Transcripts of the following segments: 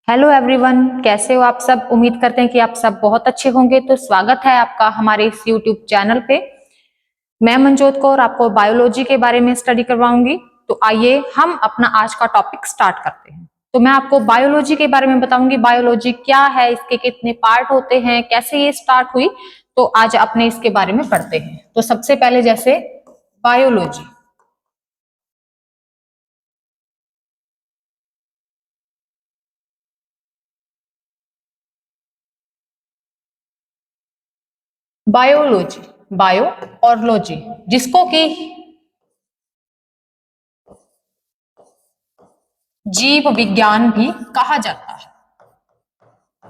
Hello everyone, कैसे हो आप सब। उम्मीद करते हैं कि आप सब बहुत अच्छे होंगे। तो स्वागत है आपका हमारे इस यूट्यूब चैनल पे। मैं मनजोत कौर आपको बायोलॉजी के बारे में स्टडी करवाऊंगी। तो आइए हम अपना आज का टॉपिक स्टार्ट करते हैं। तो मैं आपको बायोलॉजी के बारे में बताऊंगी, बायोलॉजी क्या है, इसके कितने पार्ट होते हैं, कैसे ये स्टार्ट हुई। तो आज अपने इसके बारे में पढ़ते हैं। तो सबसे पहले जैसे बायोलॉजी, बायोलॉजी, बायो और लॉजी, जिसको कि जीव विज्ञान भी कहा जाता है।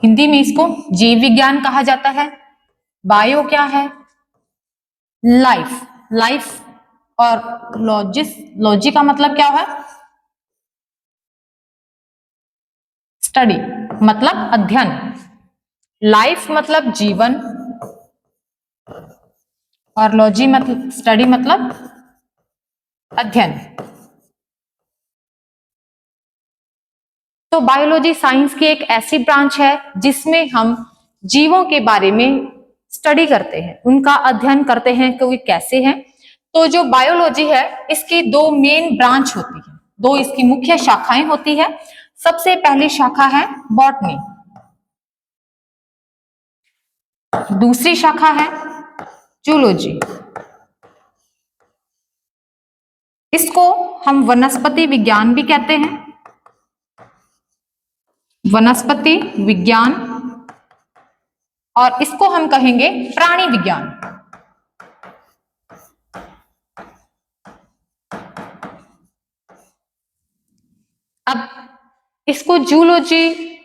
हिंदी में इसको जीव विज्ञान कहा जाता है। बायो क्या है? Life, life. और लॉजिस, लॉजी का मतलब क्या है? स्टडी, मतलब अध्ययन। लाइफ मतलब जीवन और लॉजी मतलब स्टडी, मतलब अध्ययन। तो बायोलॉजी साइंस की एक ऐसी ब्रांच है जिसमें हम जीवों के बारे में स्टडी करते हैं, उनका अध्ययन करते हैं कि वे कैसे हैं। तो जो बायोलॉजी है इसकी दो मेन ब्रांच होती है, दो इसकी मुख्य शाखाएं होती है। सबसे पहली शाखा है बॉटनी, दूसरी शाखा है जूलॉजी। इसको हम वनस्पति विज्ञान भी कहते हैं, वनस्पति विज्ञान। और इसको हम कहेंगे प्राणी विज्ञान। अब इसको जूलॉजी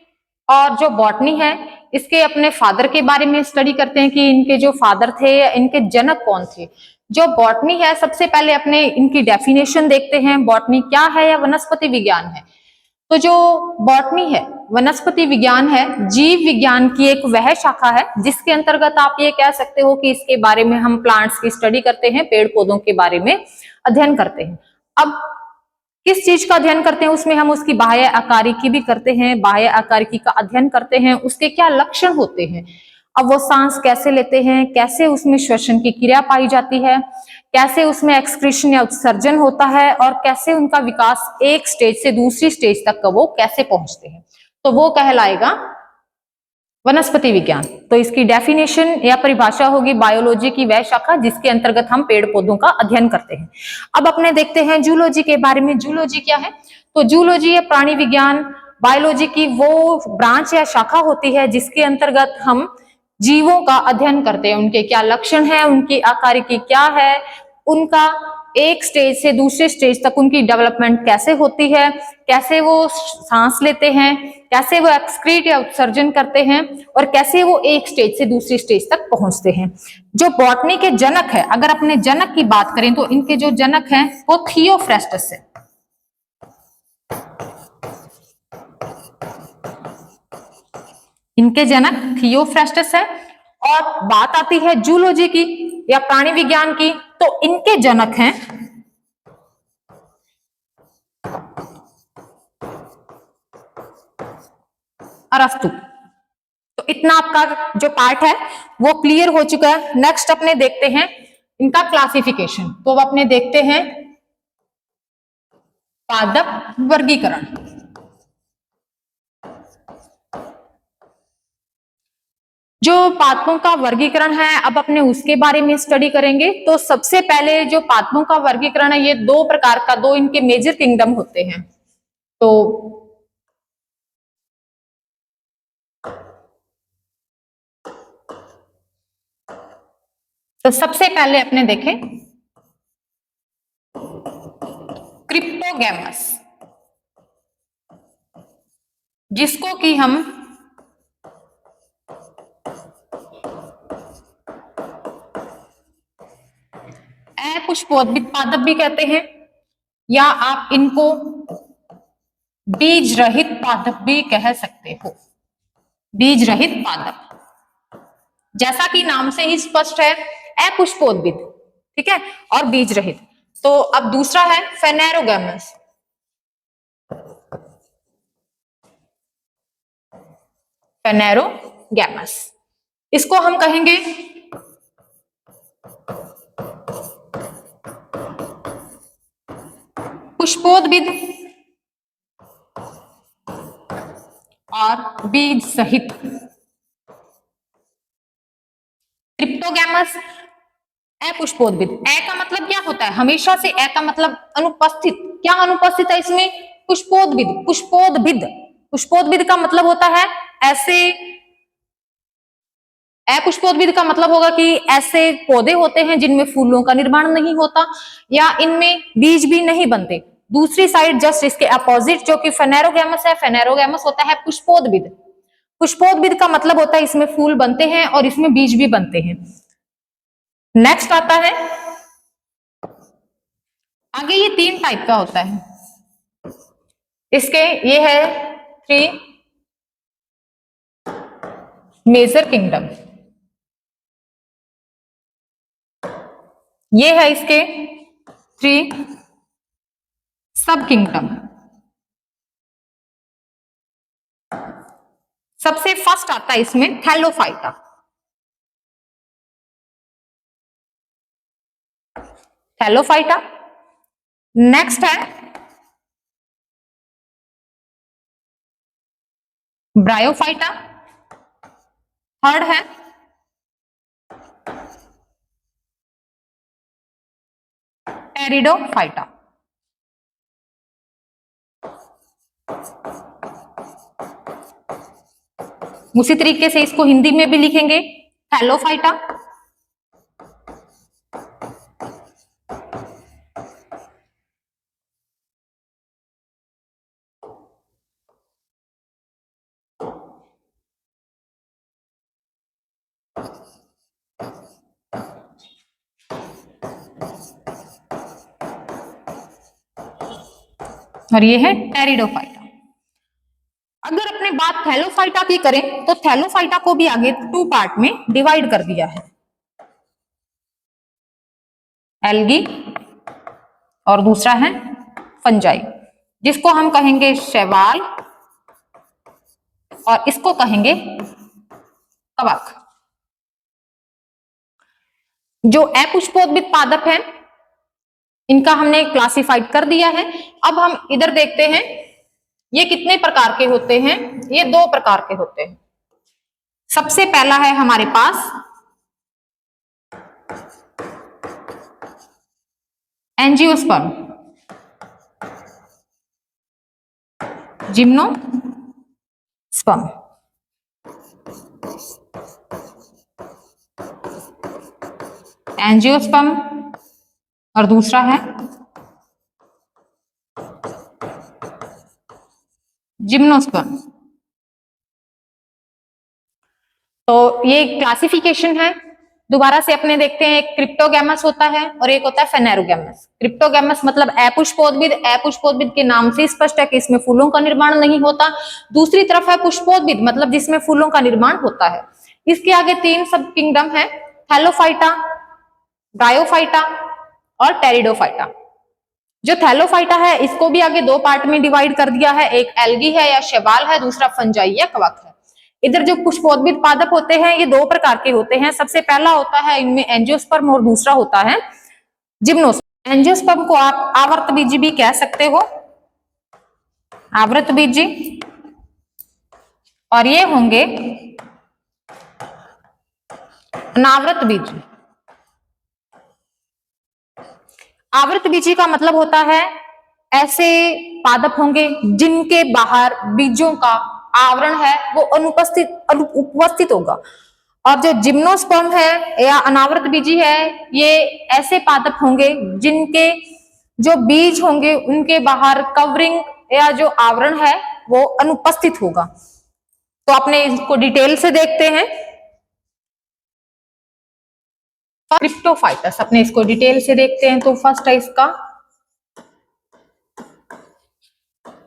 और जो बॉटनी है इसके अपने फादर के बारे में स्टडी करते हैं कि इनके जो फादर थे या इनके जनक कौन थे। जो बॉटनी है सबसे पहले अपने इनकी डेफिनेशन देखते हैं, बॉटनी क्या है या वनस्पति विज्ञान है। तो जो बॉटनी है, वनस्पति विज्ञान है, जीव विज्ञान की एक वह शाखा है जिसके अंतर्गत आप ये कह सकते हो कि इसके बारे में हम प्लांट्स की स्टडी करते हैं, पेड़ पौधों के बारे में अध्ययन करते हैं। अब किस चीज का अध्ययन करते हैं उसमें हम उसकी बाह्य आकारिकी भी करते हैं, बाह्य आकारिकी का अध्ययन करते हैं, उसके क्या लक्षण होते हैं। अब वो सांस कैसे लेते हैं, कैसे उसमें श्वसन की क्रिया पाई जाती है, कैसे उसमें एक्सक्रीशन या उत्सर्जन होता है, और कैसे उनका विकास एक स्टेज से दूसरी स्टेज तक वो कैसे पहुंचते हैं, तो वो कहलाएगा वनस्पति विज्ञान। तो इसकी डेफिनेशन या परिभाषा होगी बायोलॉजी की वह शाखा जिसके अंतर्गत हम पेड़ पौधों का अध्ययन करते हैं। अब अपने देखते हैं जूलॉजी के बारे में। जूलॉजी क्या है? तो जूलॉजी या प्राणी विज्ञान बायोलॉजी की वो ब्रांच या शाखा होती है जिसके अंतर्गत हम जीवों का अध्ययन करते हैं, उनके क्या लक्षण है, उनकी आकारिकी क्या है, उनका एक स्टेज से दूसरे स्टेज तक उनकी डेवलपमेंट कैसे होती है, कैसे वो सांस लेते हैं, कैसे वो एक्सक्रीट या उत्सर्जन करते हैं, और कैसे वो एक स्टेज से दूसरी स्टेज तक पहुंचते हैं। जो बॉटनी के जनक है, अगर अपने जनक की बात करें तो इनके जो जनक हैं वो थियोफ्रेस्टस है। इनके जनक थियोफ्रेस्टस है। और बात आती है जूलॉजी की या प्राणी विज्ञान की, तो इनके जनक हैं अरस्तु। तो इतना आपका जो पार्ट है वो क्लियर हो चुका है। नेक्स्ट अपने देखते हैं इनका क्लासिफिकेशन। तो अब अपने देखते हैं पादप वर्गीकरण। जो पादपों का वर्गीकरण है अब अपने उसके बारे में स्टडी करेंगे। तो सबसे पहले जो पादपों का वर्गीकरण है ये दो प्रकार का, दो इनके मेजर किंगडम होते हैं। तो सबसे पहले अपने देखें क्रिप्टोगैमस, जिसको कि हम अपुष्पोद्भिद पादप भी कहते हैं, या आप इनको बीज रहित पादप भी कह सकते हो। बीज रहित पादप, जैसा कि नाम से ही स्पष्ट है, अपुष्पोद्भिद, ठीक है, और बीज रहित। तो अब दूसरा है फेनेरोगैमस। फेनेरोगैमस। इसको हम कहेंगे पुष्पोद्भिद और बीज सहित। क्रिप्टोगैमस अपुष्पोद्भिद। ए का मतलब क्या होता है? हमेशा से ए का मतलब अनुपस्थित। क्या अनुपस्थित है इसमें? पुष्पोद्भिद। पुष्पोद्भिद, पुष्पोद्भिद का मतलब होता है ऐसे, अपुष्पोद्भिद का मतलब होगा कि ऐसे पौधे होते हैं जिनमें फूलों का निर्माण नहीं होता या इनमें बीज भी नहीं बनते। दूसरी साइड जस्ट इसके अपोजिट जो कि फेनेरोगैमस है, फेनेरोगैमस होता है पुष्पोद्भिद। पुष्पोद्भिद का मतलब होता है इसमें फूल बनते हैं और इसमें बीज भी बनते हैं। नेक्स्ट आता है आगे, ये 3 टाइप का होता है इसके। ये है 3 मेजर किंगडम। ये है इसके 3 सब किंगडम। सबसे फर्स्ट आता है इसमें थैलोफाइटा। थैलोफाइटा। नेक्स्ट है ब्रायोफाइटा। थर्ड है टेरिडोफाइटा। उसी तरीके से इसको हिंदी में भी लिखेंगे थैलोफाइटा, और ये है टेरिडोफाइटा। अगर अपने बात थैलोफाइटा की करें तो थैलोफाइटा को भी आगे 2 पार्ट में डिवाइड कर दिया है, एल्गी और दूसरा है फंजाई, जिसको हम कहेंगे शैवाल और इसको कहेंगे कवक। जो अपुष्पोद्भिद पादप हैं इनका हमने क्लासिफाइड कर दिया है। अब हम इधर देखते हैं ये कितने प्रकार के होते हैं। ये 2 प्रकार के होते हैं। सबसे पहला है हमारे पास एंजियोस्पर्म, जिम्नोस्पर्म। एंजियोस्पर्म और दूसरा है जिम्नोस्पर्म। तो ये क्लासिफिकेशन है। दोबारा से अपने देखते हैं, एक क्रिप्टोगैमस होता है और एक होता है फेनेरोगैमस। क्रिप्टोगैमस मतलब अपुष्पोद्भिद। अपुष्पोद्भिद के नाम से स्पष्ट है कि इसमें फूलों का निर्माण नहीं होता। दूसरी तरफ है पुष्पोद्भिद मतलब जिसमें फूलों का निर्माण होता है। इसके आगे 3 सब किंगडम है, थैलोफाइटा, ब्रायोफाइटा और टेरिडोफाइटा। जो थैलोफाइटा है इसको भी आगे 2 पार्ट में डिवाइड कर दिया है, एक एल्गी है या शैवाल है, दूसरा फंजाई या कवक है। इधर जो पुष्पोद्भिद पादप होते हैं ये 2 प्रकार के होते हैं। सबसे पहला होता है इनमें एंजियोस्पर्म और दूसरा होता है जिम्नोस्पर्म। एंजियोस्पर्म को आप आवर्तबीजी भी कह सकते हो, आवृतबीजी, और ये होंगे अनावृतबीजी। आवृतबीजी का मतलब होता है ऐसे पादप होंगे जिनके बाहर बीजों का आवरण है वो उपस्थित होगा। और जो जिम्नोस्पर्म है या अनावृत बीजी है ये ऐसे पादप होंगे जिनके जो बीज होंगे उनके बाहर कवरिंग या जो आवरण है वो अनुपस्थित होगा। तो अपने इसको डिटेल से देखते हैं। क्रिप्टोफाइटस, अपने इसको डिटेल से देखते हैं। तो फर्स्ट है इसका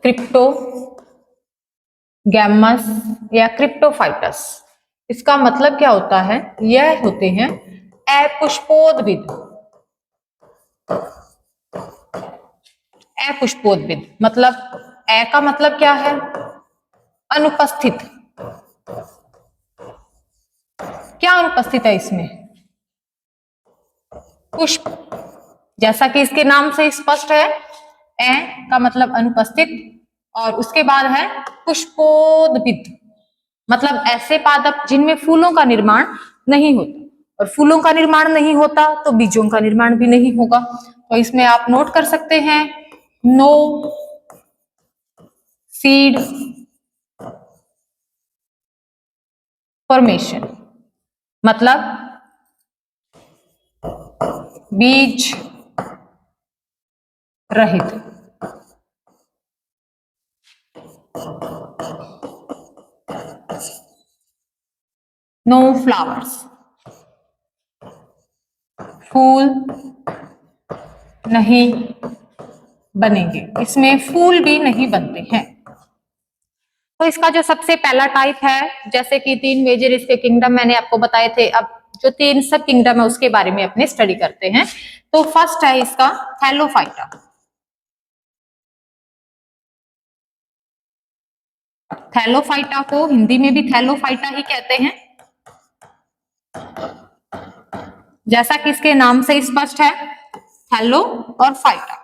क्रिप्टोगैमस या क्रिप्टोफाइटस। इसका मतलब क्या होता है? यह होते हैं अपुष्पोद्भिद। अपुष्पोद्भिद मतलब ए का मतलब क्या है? अनुपस्थित। क्या अनुपस्थित है इसमें? पुष्प, जैसा कि इसके नाम से स्पष्ट है, ए का मतलब अनुपस्थित, और उसके बाद है पुष्पोद्भिद, मतलब ऐसे पादप जिनमें फूलों का निर्माण नहीं होता, और फूलों का निर्माण नहीं होता तो बीजों का निर्माण भी नहीं होगा। तो इसमें आप नोट कर सकते हैं, नो सीड फॉर्मेशन, मतलब बीज रहित। नो फ्लावर्स, फूल नहीं बनेंगे, इसमें फूल भी नहीं बनते हैं। तो इसका जो सबसे पहला टाइप है, जैसे कि 3 मेजर इसके किंगडम मैंने आपको बताए थे, अब जो 3 सब किंगडम है उसके बारे में अपने स्टडी करते हैं। तो फर्स्ट है इसका थैलोफाइटा। थैलोफाइटा को हिंदी में भी थैलोफाइटा ही कहते हैं, जैसा कि इसके नाम से स्पष्ट है, थैलो और फाइटा।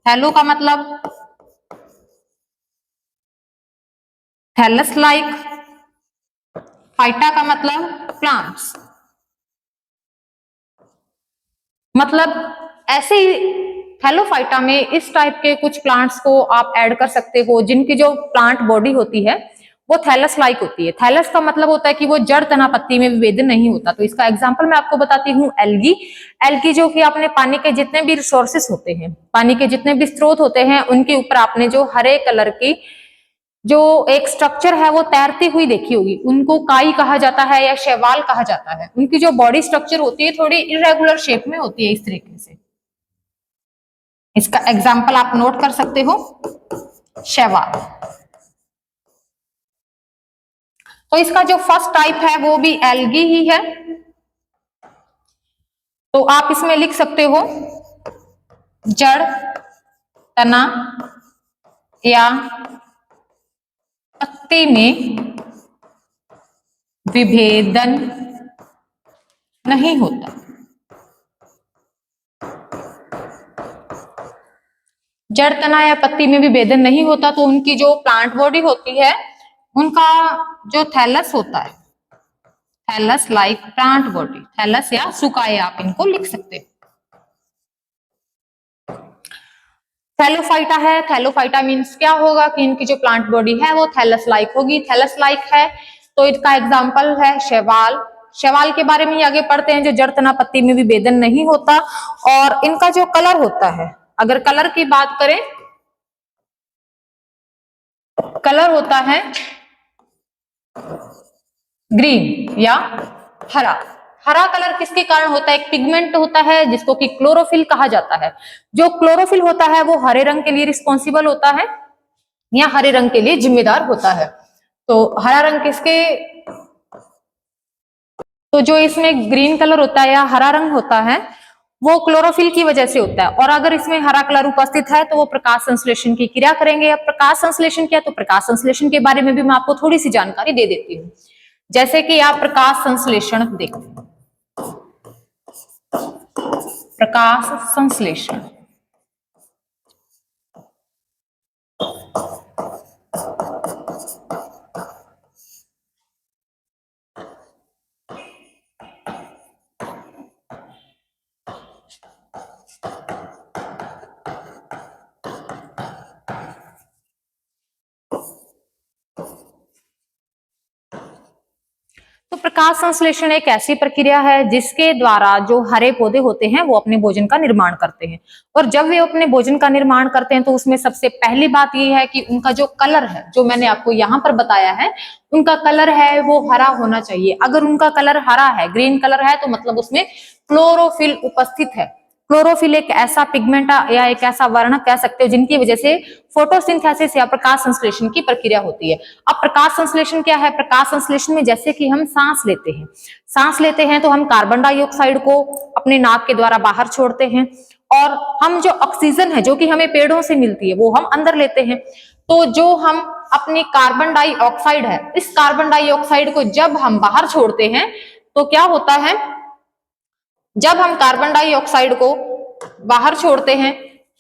थैलो का मतलब थैलस लाइक, फाइटा का मतलब प्लांट्स, मतलब ऐसे ही थैलोफाइटा में इस टाइप के कुछ प्लांट्स को आप ऐड कर सकते हो जिनकी जो प्लांट बॉडी होती है वो थैलस लाइक होती है। थैलस का मतलब होता है कि वो जड़ तना पत्ती में विभेदन नहीं होता। तो इसका एग्जांपल मैं आपको बताती हूँ, एल्गी। एल्गी जो कि आपने पानी के जितने भी रिसोर्सेस होते हैं, पानी के जितने भी स्रोत होते हैं, उनके ऊपर आपने जो हरे कलर की जो एक स्ट्रक्चर है वो तैरती हुई देखी होगी, उनको काई कहा जाता है या शैवाल कहा जाता है। उनकी जो बॉडी स्ट्रक्चर होती है थोड़ी इरेगुलर शेप में होती है, इस तरीके से। इसका एग्जाम्पल आप नोट कर सकते हो, शैवाल। तो इसका जो फर्स्ट टाइप है वो भी एल्गी ही है। तो आप इसमें लिख सकते हो जड़, तना या पत्ती में विभेदन नहीं होता। जड़, तना या पत्ती में विभेदन नहीं होता, तो उनकी जो प्लांट बॉडी होती है, उनका जो थैलस होता है, thallus like plant body, thallus या सुकाए आप इनको लिख सकते हो। थैलोफाइटा है, थैलोफाइटा मीन्स क्या होगा कि इनकी जो प्लांट बॉडी है वो थैलस लाइक होगी, थैलस लाइक है। तो इसका एग्जाम्पल है शैवाल। शैवाल के बारे में आगे पढ़ते हैं, जो जड़, तना, पत्ती में विभेदन नहीं होता। और इनका जो कलर होता है, अगर कलर की बात करें, कलर होता है ग्रीन या हरा। हरा कलर किसके कारण होता है? एक पिगमेंट होता है जिसको कि क्लोरोफिल कहा जाता है। जो क्लोरोफिल होता है वो हरे रंग के लिए रिस्पॉन्सिबल होता है या हरे रंग के लिए जिम्मेदार होता है। तो हरा रंग किसके, तो जो इसमें ग्रीन कलर होता है या हरा रंग होता है वो क्लोरोफिल की वजह से होता है। और अगर इसमें हरा कलर उपस्थित है तो वो प्रकाश संश्लेषण की क्रिया करेंगे। अब प्रकाश संश्लेषण क्या, तो प्रकाश संश्लेषण के बारे में भी मैं आपको थोड़ी सी जानकारी दे देती हूँ। जैसे कि आप प्रकाश संश्लेषण देखते हैं, प्रकाश संश्लेषण तो प्रकाश संश्लेषण एक ऐसी प्रक्रिया है जिसके द्वारा जो हरे पौधे होते हैं वो अपने भोजन का निर्माण करते हैं। और जब वे अपने भोजन का निर्माण करते हैं तो उसमें सबसे पहली बात ये है कि उनका जो कलर है, जो मैंने आपको यहाँ पर बताया है, उनका कलर है वो हरा होना चाहिए। अगर उनका कलर हरा है, ग्रीन कलर है, तो मतलब उसमें क्लोरोफिल उपस्थित है। क्लोरोफिल एक ऐसा पिगमेंट या एक ऐसा वर्ण कह सकते हो जिनकी वजह से फोटोसिंथेसिस या प्रकाश संश्लेषण की प्रक्रिया होती है। अब प्रकाश संश्लेषण क्या है? प्रकाश संश्लेषण में जैसे कि हम सांस लेते हैं तो हम कार्बन डाइऑक्साइड को अपने नाक के द्वारा बाहर छोड़ते हैं, और हम जो ऑक्सीजन है जो कि हमें पेड़ों से मिलती है वो हम अंदर लेते हैं। तो जो हम अपनी कार्बन डाइऑक्साइड है, इस कार्बन डाइऑक्साइड को जब हम बाहर छोड़ते हैं तो क्या होता है, जब हम कार्बन डाइऑक्साइड को बाहर छोड़ते हैं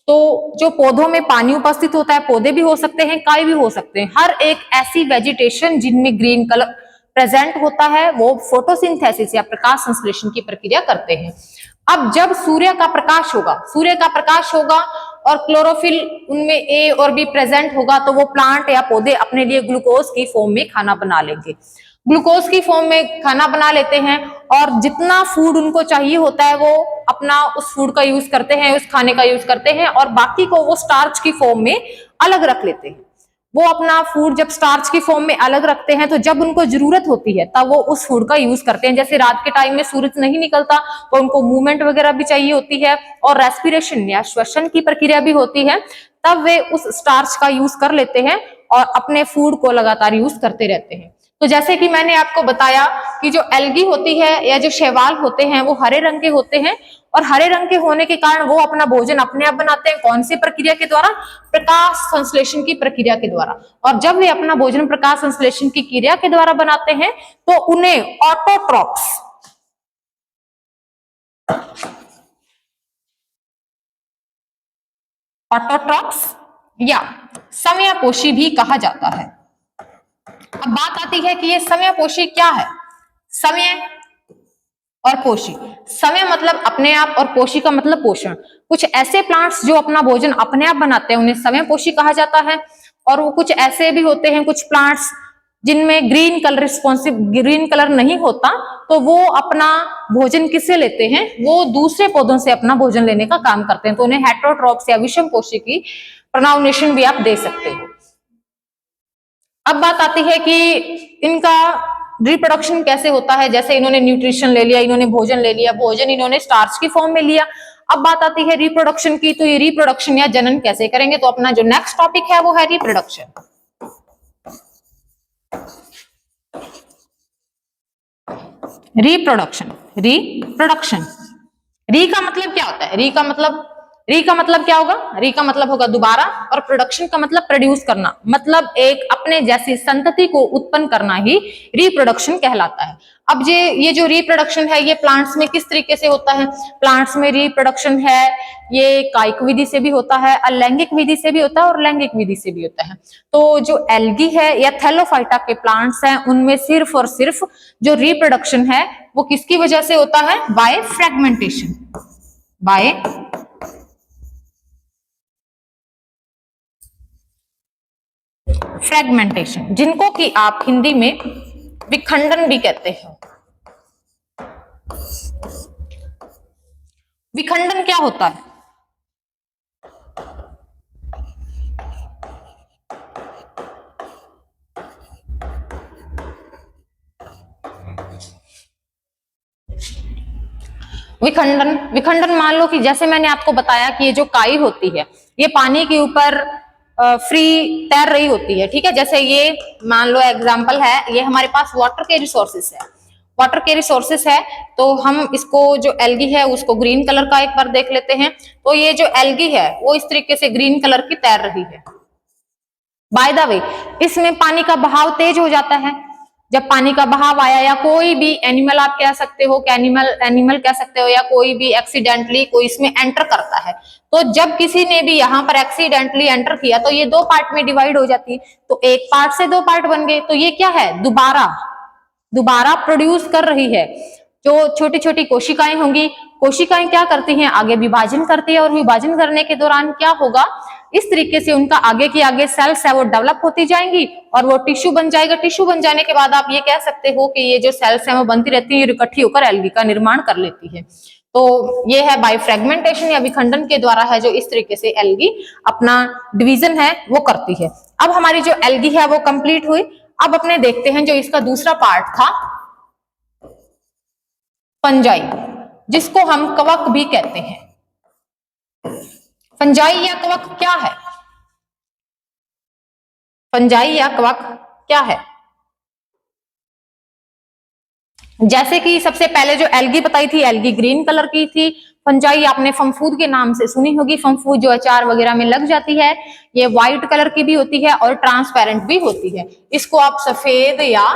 तो जो पौधों में पानी उपस्थित होता है, पौधे भी हो सकते हैं, काई भी हो सकते हैं, हर एक ऐसी वेजिटेशन जिनमें ग्रीन कलर प्रेजेंट होता है वो फोटोसिंथेसिस या प्रकाश संश्लेषण की प्रक्रिया करते हैं। अब जब सूर्य का प्रकाश होगा और क्लोरोफिल उनमें ए और बी प्रेजेंट होगा तो वो प्लांट या पौधे अपने लिए ग्लूकोज की फॉर्म में खाना बना लेंगे, ग्लूकोज की फॉर्म में खाना बना लेते हैं और जितना फूड उनको चाहिए होता है वो अपना उस फूड का यूज करते हैं, उस खाने का यूज करते हैं और बाकी को वो स्टार्च की फॉर्म में अलग रख लेते हैं। वो अपना फूड जब स्टार्च की फॉर्म में अलग रखते हैं तो जब उनको जरूरत होती है तब वो उस फूड का यूज करते हैं। जैसे रात के टाइम में सूरज नहीं निकलता तो उनको मूवमेंट वगैरह भी चाहिए होती है और रेस्पिरेशन या श्वसन की प्रक्रिया भी होती है, तब वे उस स्टार्च का यूज कर लेते हैं और अपने फूड को लगातार यूज करते रहते हैं। तो जैसे कि मैंने आपको बताया कि जो एल्गी होती है या जो शैवाल होते हैं वो हरे रंग के होते हैं और हरे रंग के होने के कारण वो अपना भोजन अपने आप बनाते हैं। कौन सी प्रक्रिया के द्वारा? प्रकाश संश्लेषण की प्रक्रिया के द्वारा। और जब वे अपना भोजन प्रकाश संश्लेषण की क्रिया के द्वारा बनाते हैं तो उन्हें ऑटोट्रॉप्स या समयपोषी भी कहा जाता है। अब बात आती है कि ये समयपोषी क्या है। समय और पोषी, समय मतलब अपने आप और पोषी का मतलब पोषण। कुछ ऐसे प्लांट्स जो अपना भोजन अपने आप बनाते हैं उन्हें समयपोषी कहा जाता है और वो कुछ ऐसे भी होते हैं कुछ प्लांट्स जिनमें ग्रीन कलर नहीं होता तो वो अपना भोजन किससे लेते हैं, वो दूसरे पौधों से अपना भोजन लेने का काम करते हैं, तो उन्हें हेटेरोट्रॉप्स या विषमपोषी की प्रोनाउंसिएशन भी आप दे सकते हो। अब बात आती है कि इनका रिप्रोडक्शन कैसे होता है। जैसे इन्होंने न्यूट्रिशन ले लिया, इन्होंने भोजन ले लिया, भोजन इन्होंने स्टार्च की फॉर्म में लिया। अब बात आती है रिप्रोडक्शन की, तो ये रिप्रोडक्शन या जनन कैसे करेंगे। तो अपना जो नेक्स्ट टॉपिक है वो है रिप्रोडक्शन। रिप्रोडक्शन री का मतलब क्या होता है? री का मतलब क्या होगा? री का मतलब होगा दोबारा और प्रोडक्शन का मतलब प्रोड्यूस करना, मतलब एक अपने जैसी संतति को उत्पन्न करना ही रिप्रोडक्शन कहलाता है। अब ये जो रिप्रोडक्शन है ये प्लांट्स में किस तरीके से होता है? प्लांट्स में रिप्रोडक्शन है ये कायिक विधि से भी होता है, अलैंगिक विधि से भी होता है और लैंगिक विधि से भी होता है। तो जो एल्गी है या थैलोफाइटा के प्लांट्स हैं उनमें सिर्फ और सिर्फ जो रिप्रोडक्शन है वो किसकी वजह से होता है? बाय फ्रेगमेंटेशन, बाय फ्रेगमेंटेशन, जिनको कि आप हिंदी में विखंडन भी कहते हैं। विखंडन क्या होता है? विखंडन मान लो कि जैसे मैंने आपको बताया कि ये जो काई होती है ये पानी के ऊपर फ्री तैर रही होती है, ठीक है। जैसे ये मान लो एग्जांपल है, ये हमारे पास वाटर के रिसोर्सेस है तो हम इसको जो एल्गी है उसको ग्रीन कलर का एक बार देख लेते हैं। तो ये जो एल्गी है वो इस तरीके से ग्रीन कलर की तैर रही है। बाय द वे इसमें पानी का बहाव तेज हो जाता है। जब पानी का बहाव आया या कोई भी एनिमल आप कह सकते हो, एनिमल कह सकते हो, या कोई भी एक्सीडेंटली कोई इसमें एंटर करता है, तो जब किसी ने भी यहाँ पर एक्सीडेंटली एंटर किया तो ये दो पार्ट में डिवाइड हो जाती है, तो एक पार्ट से दो पार्ट बन गए। तो ये क्या है? दोबारा प्रोड्यूस कर रही है। जो छोटी छोटी कोशिकाएं होंगी, कोशिकाएं क्या करती हैं? आगे विभाजन करती है और विभाजन करने के दौरान क्या होगा? इस तरीके से उनका आगे की आगे सेल्स है वो डेवलप होती जाएंगी और वो टिश्यू बन जाएगा। टिश्यू बन जाने के बाद आप ये कह सकते हो कि ये जो सेल्स हैं वो बनती रहती है, इकट्ठी होकर एल्गी का निर्माण कर लेती है। तो ये है बाय फ्रेगमेंटेशन या विखंडन के द्वारा है जो इस तरीके से एल्गी अपना डिवीजन है वो करती है। अब हमारी जो एल्गी है वो कंप्लीट हुई। अब अपने देखते हैं जो इसका दूसरा पार्ट था फंजाई, जिसको हम कवक भी कहते हैं। फंजाई या कवक क्या है? फंजाई या कवक क्या है? जैसे कि सबसे पहले जो एल्गी बताई थी, एल्गी ग्रीन कलर की थी। फंजाई आपने फंफूद के नाम से सुनी होगी, फंफूद जो अचार वगैरह में लग जाती है, ये व्हाइट कलर की भी होती है और ट्रांसपेरेंट भी होती है। इसको आप सफेद या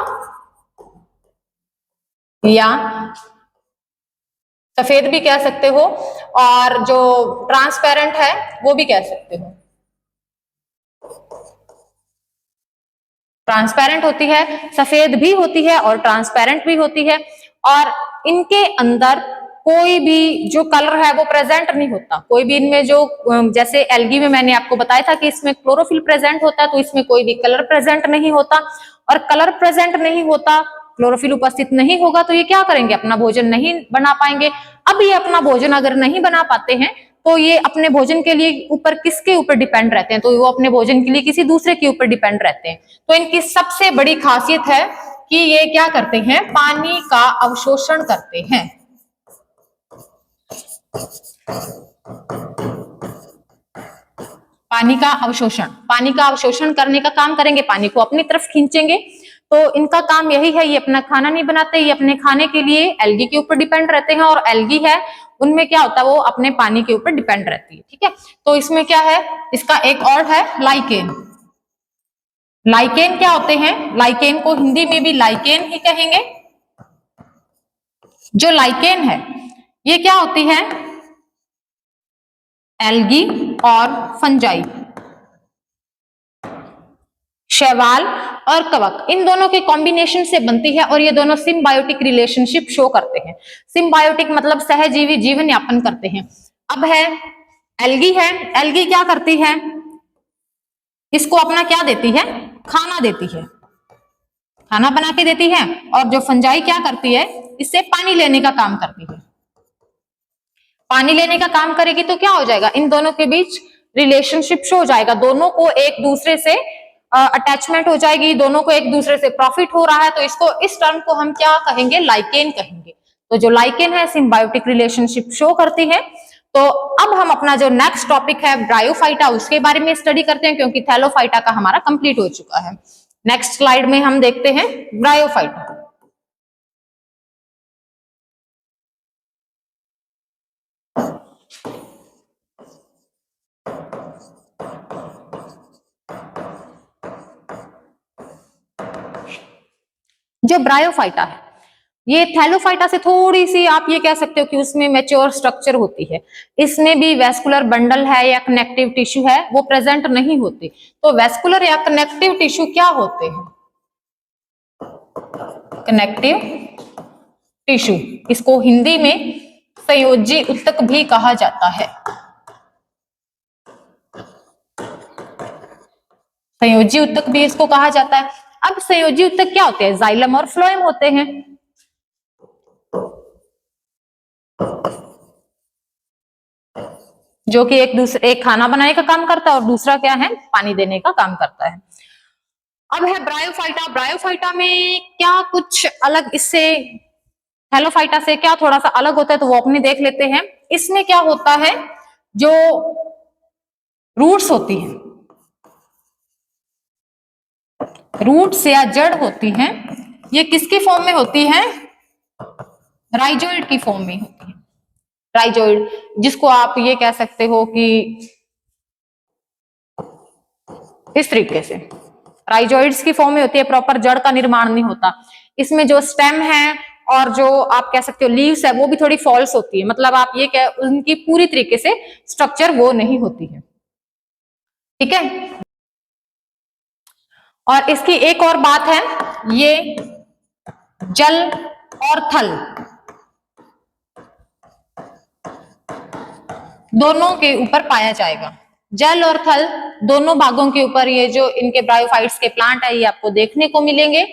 या सफेद भी कह सकते हो, और जो ट्रांसपेरेंट है वो भी कह सकते हो। ट्रांसपेरेंट होती है, सफेद भी होती है और ट्रांसपेरेंट भी होती है, और इनके अंदर कोई भी जो कलर है वो प्रेजेंट नहीं होता। कोई भी इनमें जो जैसे एल्गी में मैंने आपको बताया था कि इसमें क्लोरोफिल प्रेजेंट होता है, तो इसमें कोई भी कलर प्रेजेंट नहीं होता, और कलर प्रेजेंट नहीं होता, क्लोरोफिल उपस्थित नहीं होगा, तो ये क्या करेंगे, अपना भोजन नहीं बना पाएंगे। अब ये अपना भोजन अगर नहीं बना पाते हैं तो ये अपने भोजन के लिए ऊपर किसके ऊपर डिपेंड रहते हैं, तो वो अपने भोजन के लिए किसी दूसरे के ऊपर डिपेंड रहते हैं। तो इनकी सबसे बड़ी खासियत है कि ये क्या करते हैं, पानी का अवशोषण करते हैं। पानी का अवशोषण, पानी का अवशोषण करने का काम करेंगे, पानी को अपनी तरफ खींचेंगे। तो इनका काम यही है, ये अपना खाना नहीं बनाते, ये अपने खाने के लिए एल्गी के ऊपर डिपेंड रहते हैं, और एल्गी है उनमें क्या होता है, वो अपने पानी के ऊपर डिपेंड रहती है। ठीक है, तो इसमें क्या है, इसका एक और है लाइकेन। लाइकेन क्या होते हैं, लाइकेन को हिंदी में भी लाइकेन ही कहेंगे। जो लाइकेन है ये क्या होती है, एल्गी और फंजाई, शैवाल और कवक, इन दोनों के कॉम्बिनेशन से बनती है, और ये दोनों सिम्बायोटिक रिलेशनशिप शो करते हैं। सिम्बायोटिक मतलब सहजीवी जीवन यापन करते हैं। अब है एल्गी, है एल्गी क्या करती है, इसको अपना क्या देती है, खाना देती है, खाना बना के देती है, और जो फंजाई क्या करती है, इससे पानी लेने का काम करती है। पानी लेने का काम करेगी तो क्या हो जाएगा, इन दोनों के बीच रिलेशनशिप शो हो जाएगा, दोनों को एक दूसरे से अटैचमेंट हो जाएगी, दोनों को एक दूसरे से प्रॉफिट हो रहा है, तो इसको, इस टर्म को हम क्या कहेंगे, लाइकेन कहेंगे। तो जो लाइकेन है सिम्बायोटिक रिलेशनशिप शो करती है। तो अब हम अपना जो नेक्स्ट टॉपिक है ब्रायोफाइटा, उसके बारे में स्टडी करते हैं, क्योंकि थैलोफाइटा का हमारा कंप्लीट हो चुका है। नेक्स्ट स्लाइड में हम देखते हैं ब्रायोफाइटा। जो ब्रायोफाइटा है ये थैलोफाइटा से थोड़ी सी आप ये कह सकते हो कि उसमें मैच्योर स्ट्रक्चर होती है, इसमें भी वेस्कुलर बंडल है या कनेक्टिव टिश्यू है वो प्रेजेंट नहीं होती। तो वेस्कुलर या कनेक्टिव टिश्यू क्या होते हैं, कनेक्टिव टिश्यू, इसको हिंदी में संयोजी ऊतक भी कहा जाता है। संयोजी ऊतक भी इसको कहा जाता है। अब संयोजी ऊतक क्या होते हैं, जाइलम और फ्लोएम होते हैं। जो कि एक खाना बनाने का काम करता है और दूसरा क्या है, पानी देने का काम करता है। अब है ब्रायोफाइटा। ब्रायोफाइटा में क्या कुछ अलग इससे थैलोफाइटा से क्या थोड़ा सा अलग होता है, तो वो अपने देख लेते हैं। इसमें क्या होता है, जो रूट्स होती हैं, रूट्स या जड़ होती हैं, ये किसके फॉर्म में होती है, राइजोइड की फॉर्म में होती है। राइजोइड, जिसको आप ये कह सकते हो कि इस तरीके से राइजोइड्स की फॉर्म में होती है, प्रॉपर जड़ का निर्माण नहीं होता। इसमें जो स्टेम है और जो आप कह सकते हो लीव्स है वो भी थोड़ी फॉल्स होती है, मतलब आप ये कह, उनकी पूरी तरीके से स्ट्रक्चर वो नहीं होती है। ठीक है, और इसकी एक और बात है, ये जल और थल दोनों के ऊपर पाया जाएगा। जल और थल दोनों भागों के ऊपर ये जो इनके ब्रायोफाइट्स के प्लांट है ये आपको देखने को मिलेंगे।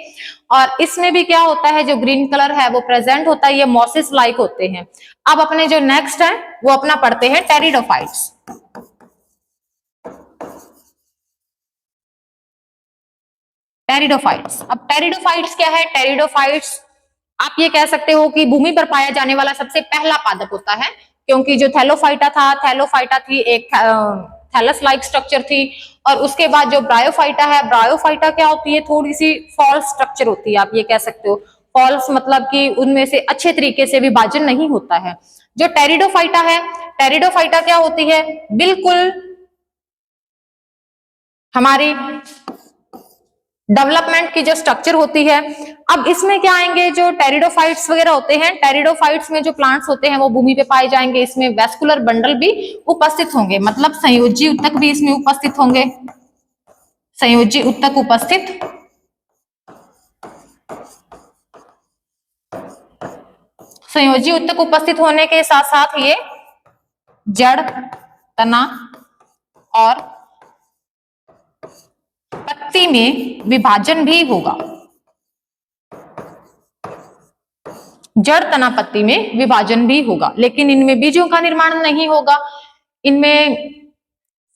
और इसमें भी क्या होता है, जो ग्रीन कलर है वो प्रेजेंट होता है, ये मॉसिस लाइक होते हैं। अब अपने जो नेक्स्ट है वो अपना पढ़ते हैं टेरिडोफाइट्स। टेरिडोफाइट्स, अब टेरिडोफाइट्स क्या है, टेरिडोफाइट्स आप ये कह सकते हो कि भूमि पर पाया जाने वाला सबसे पहला पादप होता है, क्योंकि जो थैलोफाइटा था, थैलोफाइटा थी एक थैलस लाइक स्ट्रक्चर थी, और उसके बाद जो ब्रायोफाइटा है, ब्रायोफाइटा क्या होती है, थोड़ी सी फॉल्स स्ट्रक्चर होती है, आप ये कह सकते हो। फॉल्स मतलब कि उनमें से अच्छे तरीके से विभाजन नहीं होता है। जो टेरिडोफाइटा है, टेरिडोफाइटा क्या होती है, बिल्कुल हमारी डेवलपमेंट की जो स्ट्रक्चर होती है। अब इसमें क्या आएंगे, जो टेरिडोफाइट्स वगैरह होते हैं, टेरिडोफाइट्स में जो प्लांट्स होते हैं वो भूमि पे पाए जाएंगे। इसमें वेस्कुलर बंडल भी उपस्थित होंगे, मतलब संयोजी उत्तक भी इसमें उपस्थित होंगे, संयोजी उत्तक उपस्थित। संयोजी उत्तक उपस्थित होने के साथ साथ ये जड़, तना और पत्ती में विभाजन भी होगा। जड़, तना, पत्ती में विभाजन भी होगा, लेकिन इनमें बीजों का निर्माण नहीं होगा, इनमें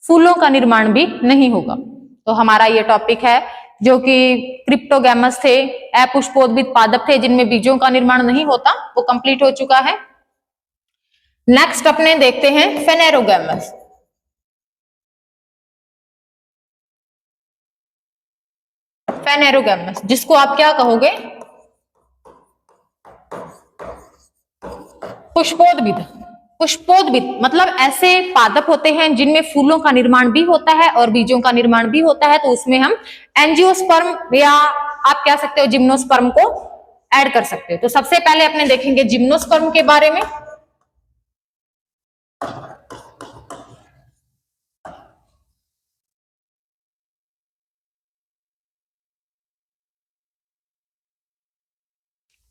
फूलों का निर्माण भी नहीं होगा। तो हमारा ये टॉपिक है जो कि क्रिप्टोगैमस थे, अपुष्पोद्भिद पादप थे जिनमें बीजों का निर्माण नहीं होता, वो कंप्लीट हो चुका है। नेक्स्ट अपने देखते हैं फेनेरोगैमस। फेनेरोगैमस जिसको आप क्या कहोगे, पुष्पोद्भिद। पुष्पोद्भिद मतलब ऐसे पादप होते हैं जिनमें फूलों का निर्माण भी होता है और बीजों का निर्माण भी होता है, तो उसमें हम एंजियोस्पर्म या आप कह सकते हो जिम्नोस्पर्म को ऐड कर सकते हो। तो सबसे पहले अपने देखेंगे जिम्नोस्पर्म के बारे में।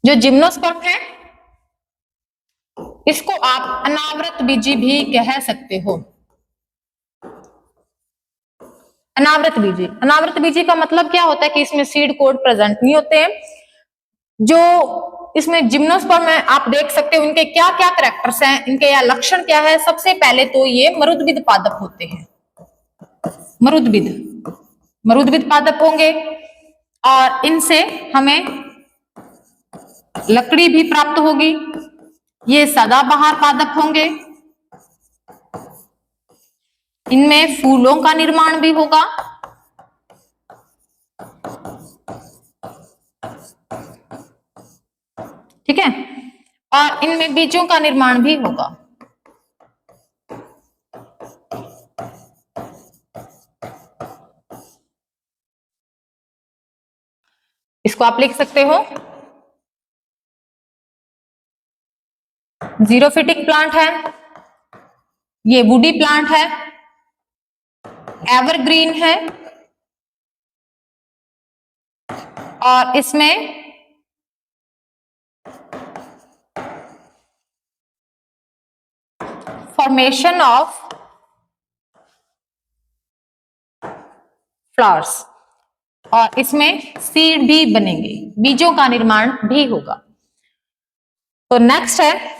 जो जिम्नोस्पर्म है इसको आप अनावृत बीजी भी कह सकते हो। अनावृत बीजी, अनावृत बीजी का मतलब क्या होता है कि इसमें सीड कोड प्रेजेंट नहीं होते हैं। जो इसमें जिम्नोस्पर्म में आप देख सकते हो इनके क्या क्या कैरेक्टर्स हैं, इनके या लक्षण क्या है। सबसे पहले तो ये मरुद्भिद पादप होते हैं, मरुद्भिद पादप होंगे और इनसे हमें लकड़ी भी प्राप्त होगी। ये सदाबहार पादप होंगे, इनमें फूलों का निर्माण भी होगा, ठीक है, और इनमें बीजों का निर्माण भी होगा। इसको आप लिख सकते हो जीरोफिटिक प्लांट है, ये वुडी प्लांट है, एवरग्रीन है और इसमें फॉर्मेशन ऑफ फ्लावर्स और इसमें सीड भी बनेंगे, बीजों का निर्माण भी होगा। तो नेक्स्ट है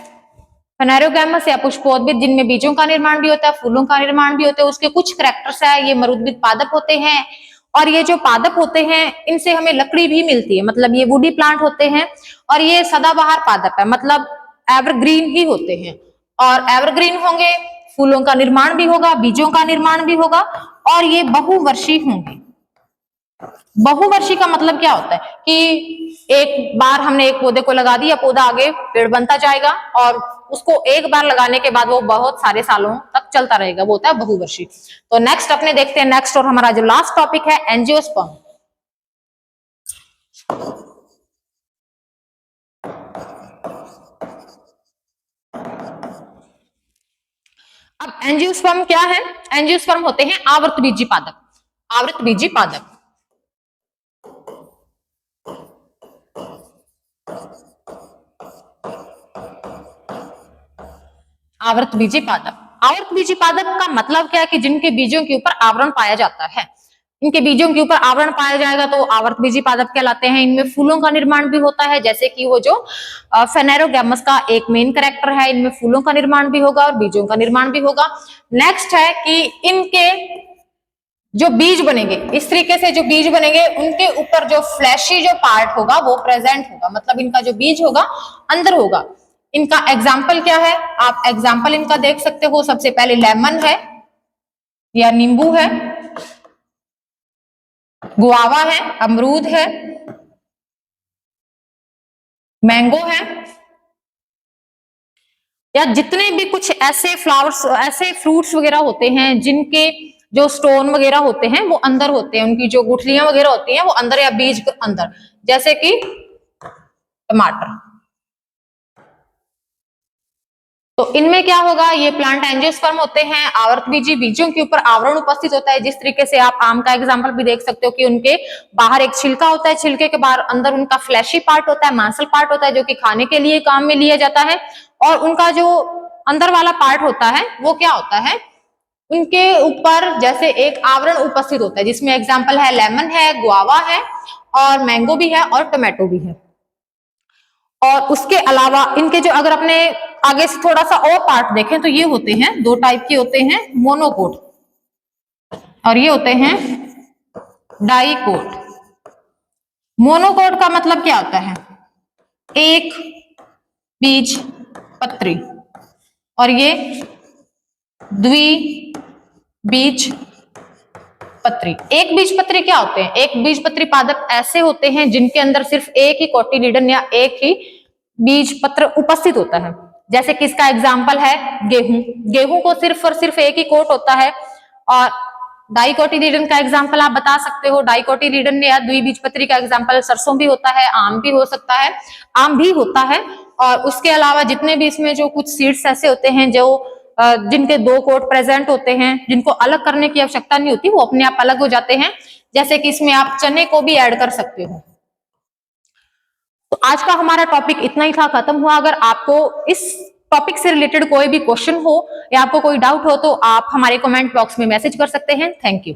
फेनेरोगैमस या पुष्पोद्भिद जिनमें बीजों का निर्माण भी होता है, फूलों का निर्माण भी होता है। उसके कुछ कैरेक्टर्स है, ये मरुद्भिद पादप होते हैं और ये जो पादप होते हैं इनसे हमें लकड़ी भी मिलती है, मतलब ये वुडी प्लांट होते हैं और ये सदाबहार पादप है, मतलब एवरग्रीन ही होते हैं और एवरग्रीन होंगे, फूलों का निर्माण भी होगा, बीजों का निर्माण भी होगा और ये बहुवर्षीय होंगे। बहुवर्षीय का मतलब क्या होता है कि एक बार हमने एक पौधे को लगा दिया, पौधा आगे पेड़ बनता जाएगा और उसको एक बार लगाने के बाद वो बहुत सारे सालों तक चलता रहेगा, वो होता है बहुवर्षीय। तो नेक्स्ट अपने देखते हैं, नेक्स्ट और हमारा जो लास्ट टॉपिक है एंजियोस्पर्म। अब एंजियोस्पर्म क्या है, एंजियोस्पर्म होते हैं आवृतबीजी पादप, आवृतबीजी पादप। आवृतबीजी पादप, आवृतबीजी पादप का मतलब क्या है कि जिनके बीजों के ऊपर आवरण पाया जाता है, इनके बीजों के ऊपर आवरण पाया जाएगा तो आवृतबीजी पादप कहलाते हैं। इनमें फूलों का निर्माण भी होता है, जैसे कि वो जो फेनेरोगैमस का एक मेन कैरेक्टर है, इनमें फूलों का निर्माण भी होगा और बीजों का निर्माण भी होगा। नेक्स्ट है कि इनके जो बीज बनेंगे, इस तरीके से जो बीज बनेंगे उनके ऊपर जो फ्लैशी जो पार्ट होगा वो प्रेजेंट होगा, मतलब इनका जो बीज होगा अंदर होगा। इनका एग्जाम्पल क्या है, आप एग्जाम्पल इनका देख सकते हो। सबसे पहले लेमन है या नींबू है, गुआवा है, अमरूद है, मैंगो है, या जितने भी कुछ ऐसे फ्लावर्स, ऐसे फ्रूट्स वगैरह होते हैं जिनके जो स्टोन वगैरह होते हैं वो अंदर होते हैं, उनकी जो गुठलियां वगैरह होती हैं वो अंदर या बीज के अंदर, जैसे कि टमाटर। तो इनमें क्या होगा, ये प्लांट एंजियोस्पर्म होते हैं, आवर्तबीजी बीजों के ऊपर आवरण उपस्थित होता है। जिस तरीके से आप आम का एग्जांपल भी देख सकते हो कि उनके बाहर एक छिलका होता है, छिलके के बाहर अंदर उनका फ्लैशी पार्ट होता है, मांसल पार्ट होता है, जो कि खाने के लिए काम में लिया जाता है। और उनका जो अंदर वाला पार्ट होता है वो क्या होता है, उनके ऊपर जैसे एक आवरण उपस्थित होता है, जिसमें एग्जाम्पल है लेमन है, गुआवा है, और मैंगो भी है, और टोमेटो भी है। और उसके अलावा इनके जो अगर अपने आगे से थोड़ा सा और पार्ट देखें तो ये होते हैं, दो टाइप के होते हैं, मोनोकोट और ये होते हैं डाइकोट। मोनोकोट का मतलब क्या होता है, एक बीज पत्री, और ये द्विबीज पत्री। एक बीज पत्री क्या होते हैं, एक बीज पत्री पादप ऐसे होते हैं जिनके अंदर सिर्फ एक ही कोटिलीडन या एक ही बीज पत्र उपस्थित होता है। जैसे कि इसका एग्जाम्पल है गेहूं, गेहूं को सिर्फ और सिर्फ एक ही कोट होता है। और डाइकोटिलीडन का एग्जाम्पल आप बता सकते हो, डाइकोटिलीडन या द्विबीजपत्री का एग्जाम्पल सरसों भी होता है, आम भी हो सकता है, आम भी होता है। और उसके अलावा जितने भी इसमें जो कुछ सीड्स ऐसे होते हैं जो जिनके दो कोट प्रेजेंट होते हैं, जिनको अलग करने की आवश्यकता नहीं होती, वो अपने आप अलग हो जाते हैं। जैसे कि इसमें आप चने को भी ऐड कर सकते हो। तो आज का हमारा टॉपिक इतना ही था, खत्म हुआ। अगर आपको इस टॉपिक से रिलेटेड कोई भी क्वेश्चन हो या आपको कोई डाउट हो तो आप हमारे कमेंट बॉक्स में मैसेज कर सकते हैं। Thank you.